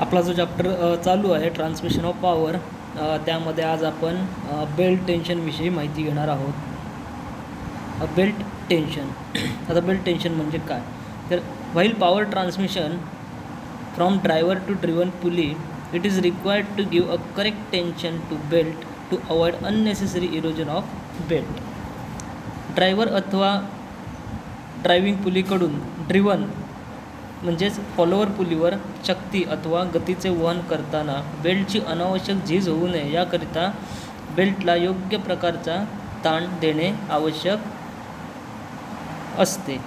आपला जो चॅप्टर चालू आहे ट्रान्समिशन ऑफ पॉवर, त्यामध्ये आज आपण बेल्ट टेन्शनविषयी माहिती घेणार आहोत. Belt tension. आता बेल्ट टेन्शन म्हणजे काय, तर while power transmission from driver to driven pulley it is required to give a correct tension to belt to avoid unnecessary erosion of belt. Driver अथवा ड्रायव्हिंग पुलीकडून driven म्हणजेच follower पुलीवर शक्ती अथवा गतीचे वहन करताना बेल्टची अनावश्यक झीज होऊ नये याकरिता बेल्टला योग्य प्रकारचा ताण देणे आवश्यक असते.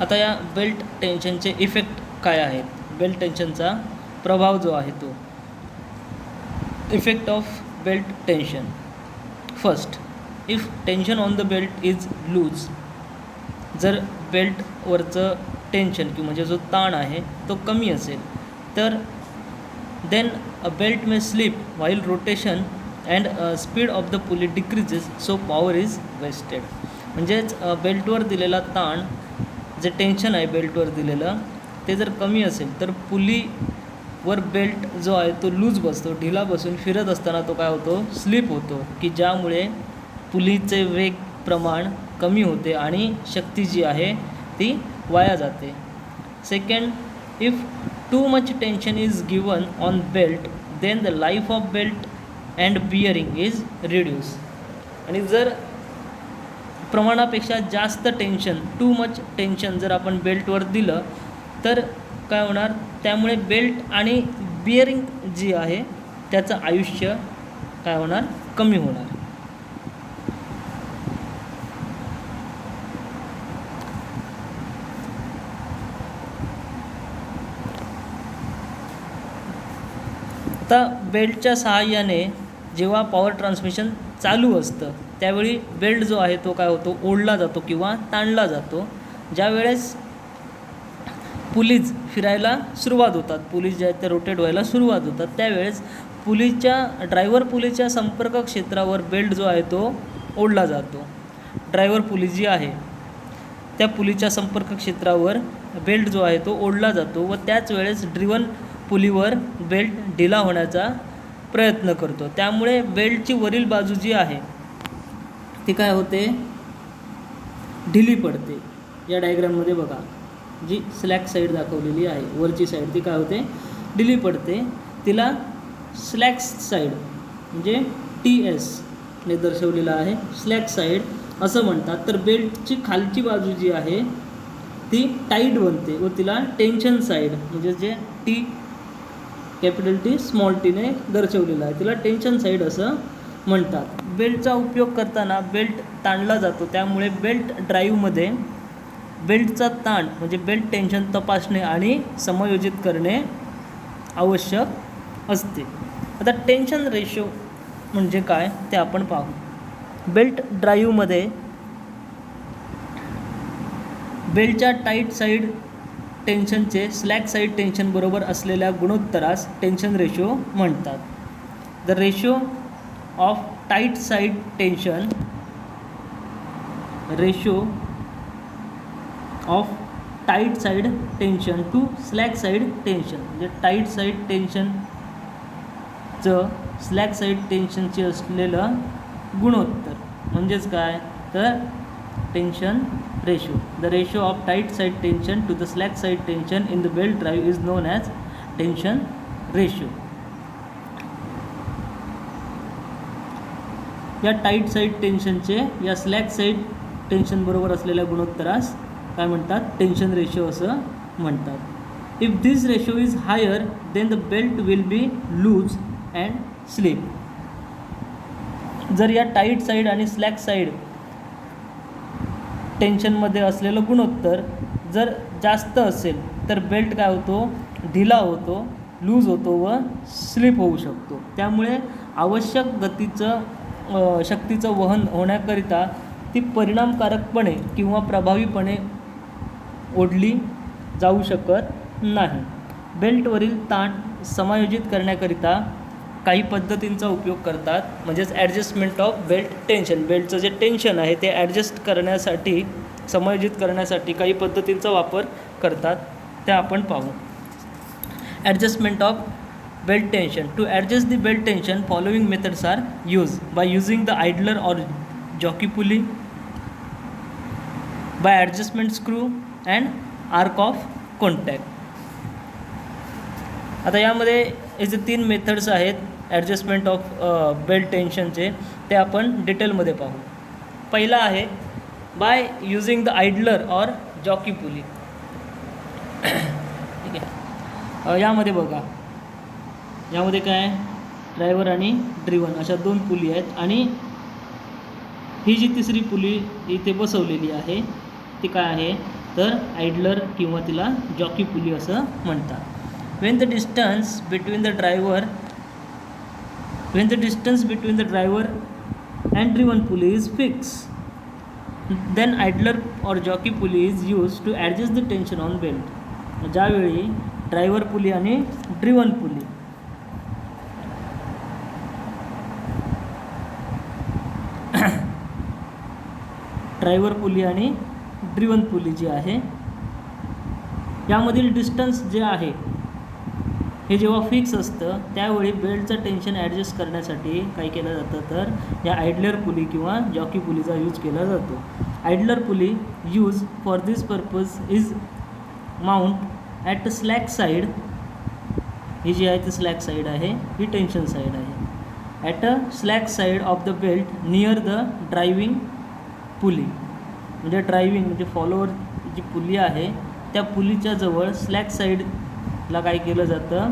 आता या बेल्ट टेन्शनचे इफेक्ट काय आहेत, बेल्ट टेन्शनचा प्रभाव जो आहे तो. Effect of belt tension. First, if tension on the belt is loose, जर बेल्टवरचं टेन्शन किंवा म्हणजे जो ताण आहे तो कमी असेल तर then a belt may slip while rotation and speed of the pulley decreases so power is wasted. म्हणजेच बेल्टवर दिलेला ताण, जे टेन्शन आहे बेल्टवर दिलेलं ते जर कमी असेल तर पुलीवर बेल्ट जो आहे तो लूज बसतो, ढिला बसून फिरत असताना तो काय होतो, स्लिप होतो, की ज्यामुळे पुलीचे वेग प्रमाण कमी होते आणि शक्ती जी आहे ती वाया जाते. Second, if too much tension is given on belt then the life of belt and bearing is reduce. आणि जर प्रमाणापेक्षा जास्त टेन्शन, टू मच टेन्शन जर आपण बेल्टवर दिलं तर काय होणार, त्यामुळे बेल्ट आणि बिअरिंग जी आहे त्याचं आयुष्य काय होणार, कमी होणार. आता बेल्टच्या सहाय्याने जेव्हा पॉवर ट्रान्समिशन चालू असतं त्यावेळी बेल्ट जो आहे तो काय होतो, ओढला जातो किंवा ताणला जातो. ज्यावेळेस पुलीज फिरायला सुरुवात होतात, पुलीज जे आहेत ते रोटेट व्हायला सुरुवात होतात, त्यावेळेस ड्रायव्हर पुलीच्या संपर्क क्षेत्रावर बेल्ट जो आहे तो ओढला जातो. ड्रायव्हर पुली जी आहे त्या पुलीच्या संपर्क क्षेत्रावर बेल्ट जो आहे तो ओढला जातो व त्याच वेळेस ड्रिवन पुलीवर बेल्ट ढिला होण्याचा प्रयत्न करतो. त्यामुळे बेल्टची वरील बाजू जी आहे ती काय होते, ढिली पडते. या डायग्राममध्ये बघा, जी स्लॅक साईड दाखवलेली आहे वरची साईड ती काय होते, ढिली पडते. तिला स्लॅक साईड म्हणजे TS ने दर्शवलेलं आहे, स्लॅक साईड असं म्हणतात. तर बेल्टची खालची बाजू जी आहे ती टाईट बनते व तिला टेन्शन साईड म्हणजे जे T capital T small T ने दर्शवलेलं आहे, तिला टेन्शन साईड असं म्हणतात. बेल्टचा उपयोग करताना बेल्ट ताणला जातो, त्यामुळे बेल्ट ड्राईव्हमध्ये बेल्टचा ताण म्हणजे बेल्ट टेन्शन तपासणे आणि समायोजित करणे आवश्यक असते. आता टेन्शन रेशो म्हणजे काय ते आपण पाहू. बेल्ट ड्राईव्हमध्ये बेल्टच्या टाईट साईड टेन्शनचे स्लॅक साईड टेन्शन बरोबर असलेल्या गुणोत्तरास टेन्शन रेशो म्हणतात. The ratio of tight side tension to slack side tension म्हणजे टाईट साईड टेन्शनचं स्लॅक साईड टेन्शनची असलेलं गुणोत्तर म्हणजेच काय, तर tension ratio. The ratio of tight side tension to the slack side tension in the belt drive is known as tension ratio. या tight side टेन्शनचे या स्लॅक साईड टेन्शन बरोबर असलेल्या गुणोत्तरास काय म्हणतात, टेन्शन रेशो असं म्हणतात. If this ratio is higher then the belt will be loose and slip. जर या टाईट साईड आणि स्लॅक साईड टेन्शनमध्ये असलेलं गुणोत्तर जर जास्त असेल तर बेल्ट काय होतो, ढिला होतो, लूज होतो व स्लिप होऊ शकतो. त्यामुळे आवश्यक शक्तीचं वहन होण्याकरिता ती परिणामकारकपणे किंवा प्रभावीपणे ओढली जाऊ शकत नाही. बेल्टवरील ताण समायोजित करण्याकरिता काही पद्धतींचा उपयोग करतात, म्हणजेच ॲडजस्टमेंट ऑफ बेल्ट टेन्शन. बेल्टचं जे टेन्शन आहे ते ॲडजस्ट करण्यासाठी, समायोजित करण्यासाठी काही पद्धतींचा वापर करतात, त्या आपण पाहू. Adjustment of belt tension. To adjust the belt tension, following methods are used: by using the idler or jockey pulley, by adjustment screw and arc of contact. आता यामध्ये हे जे 3 मेथड्स आहेत ॲडजस्टमेंट ऑफ बेल्ट टेन्शनचे, ते आपण डिटेलमध्ये पाहू. पहिला आहे बाय यूजिंग द आयडलर और जॉकी पुली. ठीक आहे. यामध्ये बघा, यामध्ये काय ड्रायव्हर आणि ड्रिव्हन अशा 2 पुली आहेत आणि ही जी तिसरी पुली इथे बसवलेली आहे ती काय आहे तर आयडलर किंवा तिला जॉकी पुली असं म्हणतात. When the distance between the driver and driven pulley is fixed, then idler or jockey pulley is used to adjust the tension on belt. ज्यावेळी ड्रायव्हर पुली आणि ड्रिवन पुली आणि ड्रिवन पुली जी आहे यामधील distance जे आहे हे जेव्हा fix असतं त्यावेळी बेल्टचं टेन्शन ॲडजस्ट करण्यासाठी काय केलं जातं तर या आयडलर पुली किंवा जॉकी पुलीचा यूज केला जातो. Idler pulley use for this purpose is mount at slack side. ही जी आहे ती स्लॅक साईड आहे, ही टेन्शन साईड आहे. At a slack side of the belt near the driving pulley. म्हणजे ड्रायविंग म्हणजे फॉलोवर जी पुली आहे त्या पुलीच्या जवळ स्लॅक साईडला काय केलं जातं,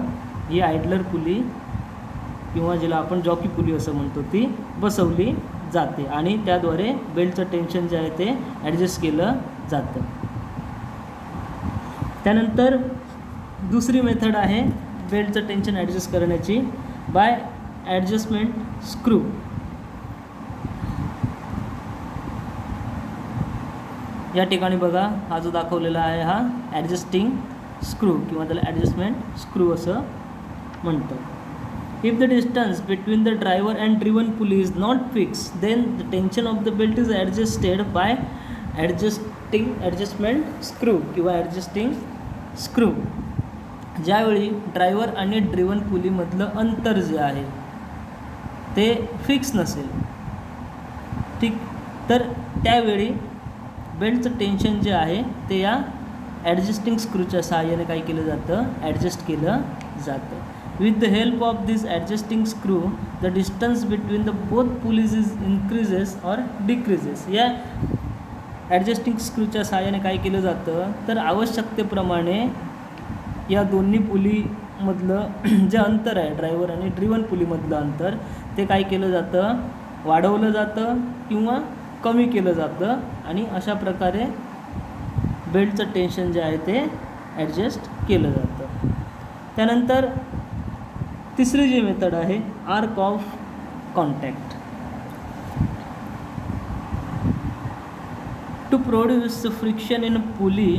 ही आयडलर पुली किंवा जिला आपण जॉकी पुली असं म्हणतो ती बसवली जाते आणि त्याद्वारे बेल्टचं टेन्शन जे आहे ते ॲडजस्ट केलं जातं. त्यानंतर दुसरी मेथड आहे बेल्टचं टेन्शन ॲडजस्ट करण्याची बाय ॲडजस्टमेंट स्क्रू. या ठिकाणी बघा हा जो दाखवलेला आहे हा ॲडजस्टिंग स्क्रू किंवा त्याला ॲडजस्टमेंट स्क्रू असं म्हणतात. If the distance between the driver and driven pulley is not fix then the tension of the belt is adjusted by adjustment screw किंवा ॲडजस्टिंग स्क्रू. ज्यावेळी ड्रायव्हर आणि ड्रिवन पुलीमधलं अंतर जे आहे ते फिक्स नसेल, ठीक, तर त्यावेळी बेल्टचं टेन्शन जे आहे ते या ॲडजस्टिंग स्क्रूच्या सहाय्याने काय केलं जातं ॲडजस्ट केलं जातं. With the help of this ॲडजस्टिंग screw the distance between the both pulleys is increases और डिक्रीजेस. या ॲडजस्टिंग स्क्रूच्या सहाय्याने काय केलं जातं तर आवश्यकतेप्रमाणे या दोन्ही पुलीमधलं जे अंतर आहे ड्रायव्हर आणि ड्रिवन पुलीमधलं अंतर ते काय केलं जातं वाढवलं जातं किंवा कमी केलं जातं आणि अशा प्रकारे बेल्टचं टेन्शन जे आहे ते ॲडजस्ट केलं जातं. त्यानंतर तिसरी जी मेथड आहे arc of contact. To produce friction in pulley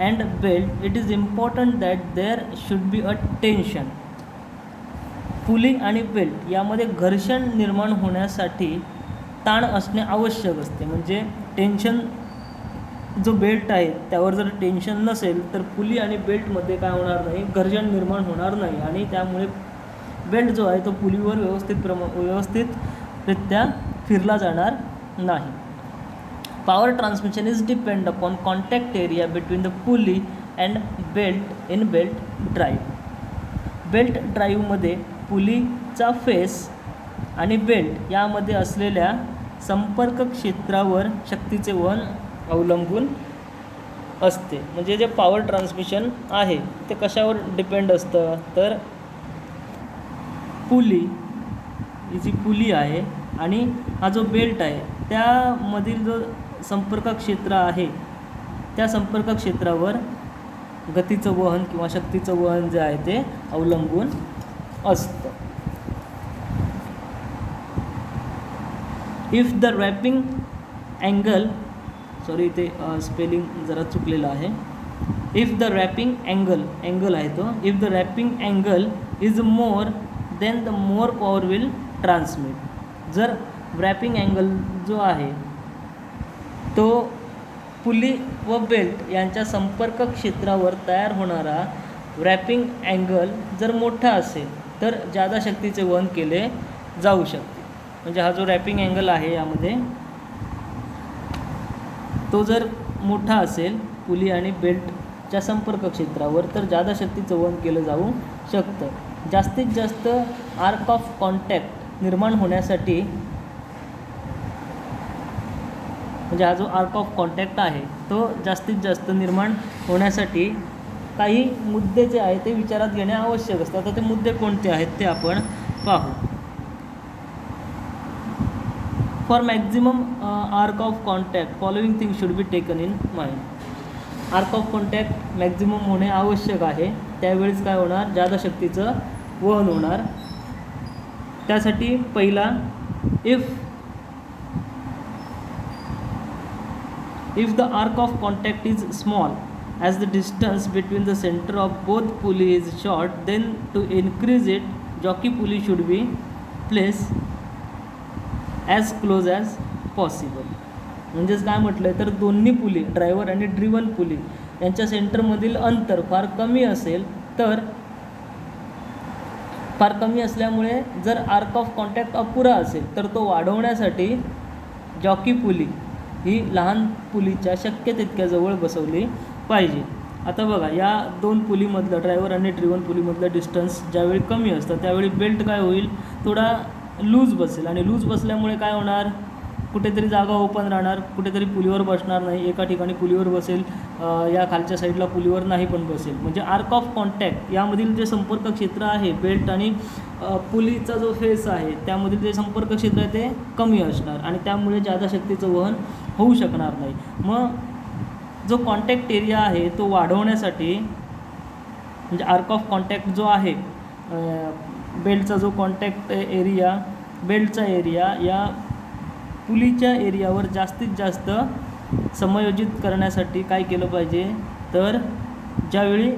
and belt it is important that there should be a tension. Pulley आणि बेल्ट यामध्ये घर्षण निर्माण होण्यासाठी ताण असणे आवश्यक असते. म्हणजे टेन्शन जो बेल्ट आहे त्यावर जर टेन्शन नसेल तर पुली आणि बेल्टमध्ये काय होणार नाही घर्षण निर्माण होणार नाही आणि त्यामुळे बेल्ट जो आहे तो पुलीवर व्यवस्थितरित्या फिरला जाणार नाही. Power transmission is depend upon contact area between the pulley and belt in belt drive. Belt ड्राईव्हमध्ये पुलीचा फेस आणि बेल्ट यामध्ये असलेल्या संपर्क क्षेत्रावर शक्तीचे वहन अवलंबून असते. म्हणजे जे पॉवर ट्रान्समिशन आहे ते कशावर डिपेंड असतं तर पुली, ही जी पुली आहे आणि हा जो बेल्ट आहे त्यामधील जो संपर्क क्षेत्र आहे त्या संपर्क क्षेत्रावर गतीचं वहन किंवा शक्तीचं वहन जे आहे ते अवलंबून असतं. If the wrapping angle, sorry इथे स्पेलिंग जरा चुकलेलं आहे. इफ द रॅपिंग अँगल आहे तो, if the wrapping angle is more then the more power will transmit. जर रॅपिंग अँगल जो आहे तो पुली व बेल्ट यांच्या संपर्क क्षेत्रावर तयार होणारा रॅपिंग अँगल जर मोठा असेल तर जादा शक्तीचे वहन केले जाऊ शकते. म्हणजे हा जो रॅपिंग अँगल आहे यामध्ये तो जर मोठा असेल पुली आणि बेल्टच्या संपर्क क्षेत्रावर तर जादा शक्तीचं वहन केलं जाऊ शकतं. जास्तीत जास्त आर्क ऑफ कॉन्टॅक्ट निर्माण होण्यासाठी, म्हणजे हा जो आर्क ऑफ कॉन्टॅक्ट आहे तो जास्तीत जास्त निर्माण होण्यासाठी काही मुद्दे जे आहेत ते विचारात घेणे आवश्यक असतं. आता ते मुद्दे कोणते आहेत ते आपण पाहू. For maximum arc of contact following thing should be taken in mind. Arc of contact maximum होणे आवश्यक आहे. त्यावेळेस काय होणार, जादा शक्तीचं वहन होणार. त्यासाठी पहिला, if the arc of contact is small as the distance between the center of both pulley is short, then to increase it jockey pulley should be placed as close as possible. म्हणजेच काय म्हटलं आहे तर दोन्ही pulley, driver आणि driven pulley यांच्या सेंटरमधील अंतर फार कमी असेल तर, फार कमी असल्यामुळे जर आर्क ऑफ कॉन्टॅक्ट अपुरा असेल तर तो वाढवण्यासाठी जॉकी पुली ही लहान पुलीच्या शक्य तितक्या जवळ बसवली पाहिजे. आता बघा, या दोन पुलीमधलं, ड्रायव्हर आणि ड्रिव्हन पुलीमधलं डिस्टन्स ज्यावेळी कमी असतं त्यावेळी बेल्ट काय होईल, थोडा लूज बसेल. आणि लूज बसल्यामुळे काय होणार, कुठेतरी जागा ओपन राहणार, कुठेतरी पुलीवर बसणार नाही. एका ठिकाणी पुलीवर बसेल, या खालच्या साईडला पुलीवर नाही पण बसेल. म्हणजे आर्क ऑफ कॉन्टॅक्ट यामधील जे संपर्क क्षेत्र आहे बेल्ट आणि पुलीचा जो फेस आहे त्यामधील जे संपर्क क्षेत्र आहे ते कमी असणार आणि त्यामुळे जादा शक्तीचं वहन होऊ शकणार नाही. मग जो कॉन्टॅक्ट एरिया आहे तो वाढवण्यासाठी, म्हणजे आर्क ऑफ कॉन्टॅक्ट जो आहे बेल्टचा जो कॉन्टॅक्ट एरिया, बेल्टचा एरिया या पुलीच्या एरियावर जास्तीत जास्त समायोजित करण्यासाठी काय केलं पाहिजे तर, ज्यावेळी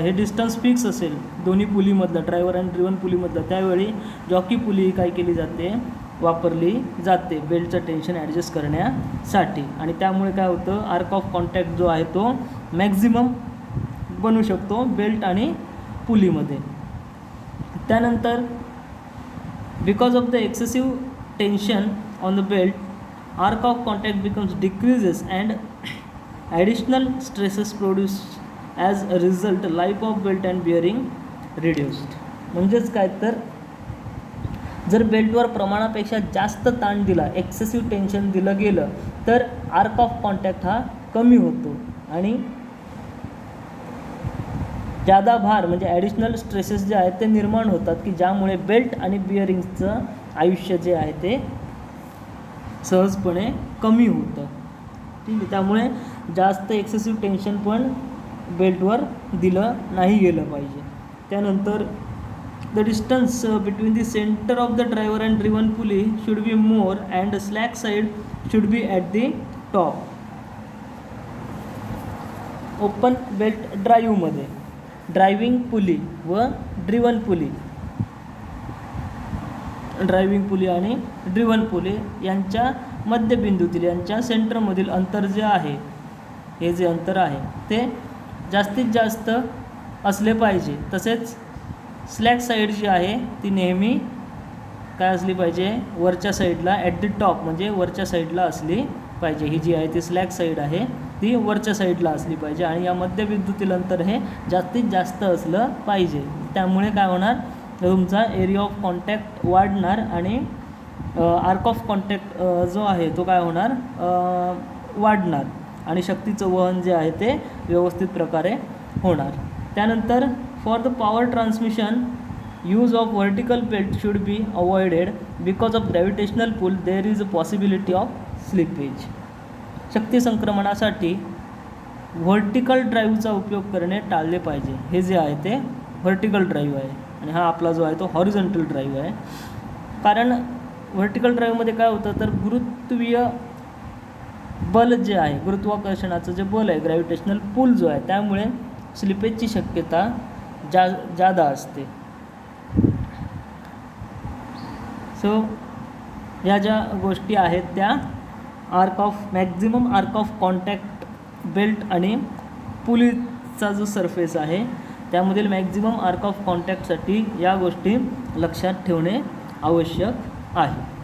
हे डिस्टन्स फिक्स असेल दोन्ही पुलीमधलं, ड्रायव्हर आणि ड्रिव्हन पुलीमधलं, त्यावेळी जॉकी पुली काय केली जाते, वापरली जाते बेल्टचं टेन्शन ॲडजस्ट करण्यासाठी. आणि त्यामुळे काय होतं, आर्क ऑफ कॉन्टॅक्ट जो आहे तो मॅक्झिमम बनू शकतो बेल्ट आणि पुलीमध्ये. त्यानंतर because of the excessive tension on the belt, arc of contact becomes decreases and additional stresses produce as a result life of belt and bearing reduced. म्हणजेच काय तर, जर बेल्टवर प्रमाणापेक्षा जास्त ताण दिला, एक्सेसिव्ह टेन्शन दिलं गेलं तर आर्क ऑफ कॉन्टॅक्ट हा कमी होतो आणि जादा भार म्हणजे ॲडिशनल स्ट्रेसेस जे आहेत ते निर्माण होतात की ज्यामुळे बेल्ट आणि बिअरिंगचं आयुष्य जे आहे ते सहजपणे कमी होतं. ठीक आहे, त्यामुळे जास्त एक्सेसिव्ह टेन्शन पण बेल्टवर दिलं नाही गेलं पाहिजे. त्यानंतर the distance between the centre of the driver and driven pulley should be more and slack side should be at the top. Open belt ड्राईव्हमध्ये ड्रायव्हिंग पुली व ड्रिव्हन पुली, ड्रायव्हिंग पुली आणि driven pulley यांच्या मध्यबिंदूतील, यांच्या सेंटरमधील अंतर जे आहे, हे जे अंतर आहे ते जास्तीत जास्त असले पाहिजे. तसेच स्लॅक साईड जी आहे ती नेहमी काय असली पाहिजे, वरच्या साईडला ॲट द टॉप म्हणजे वरच्या साईडला असली पाहिजे. ही जी आहे ती स्लॅक साईड आहे ती वरच्या साईडला असली पाहिजे आणि या मध्यबिंदूतील अंतर हे जास्तीत जास्त असलं पाहिजे. त्यामुळे काय होणार, तुमचा एरिया ऑफ कॉन्टॅक्ट वाढणार आणि आर्क ऑफ कॉन्टॅक्ट जो आहे तो काय होणार, वाढणार आणि शक्तीचं वहन जे आहे ते व्यवस्थित प्रकारे होणार. त्यानंतर for the power transmission use of vertical belt should be avoided because of gravitational pull there is a possibility of slippage. शक्ती संक्रमणासाठी व्हर्टिकल ड्राईव्हचा उपयोग करणे टाळले पाहिजे. हे जे आहे ते व्हर्टिकल ड्राईव्ह आहे आणि हा आपला जो आहे तो हॉरिझॉन्टल ड्राईव्ह आहे. कारण व्हर्टिकल ड्राईव्हमध्ये काय होतं तर गुरुत्वीय बल जे आहे, गुरुत्वाकर्षणाचं जे बल आहे, ग्रॅव्हिटेशनल पूल जो आहे, त्यामुळे स्लिपेजची शक्यता जादा असते. सो ह्या ज्या गोष्टी आहेत त्या maximum arc of contact belt आणि आतचा जो सरफेस आहे त्यामधील मॅक्झिमम आर्क ऑफ कॉन्टॅक्टसाठी या गोष्टी लक्षात ठेवणे आवश्यक आहे.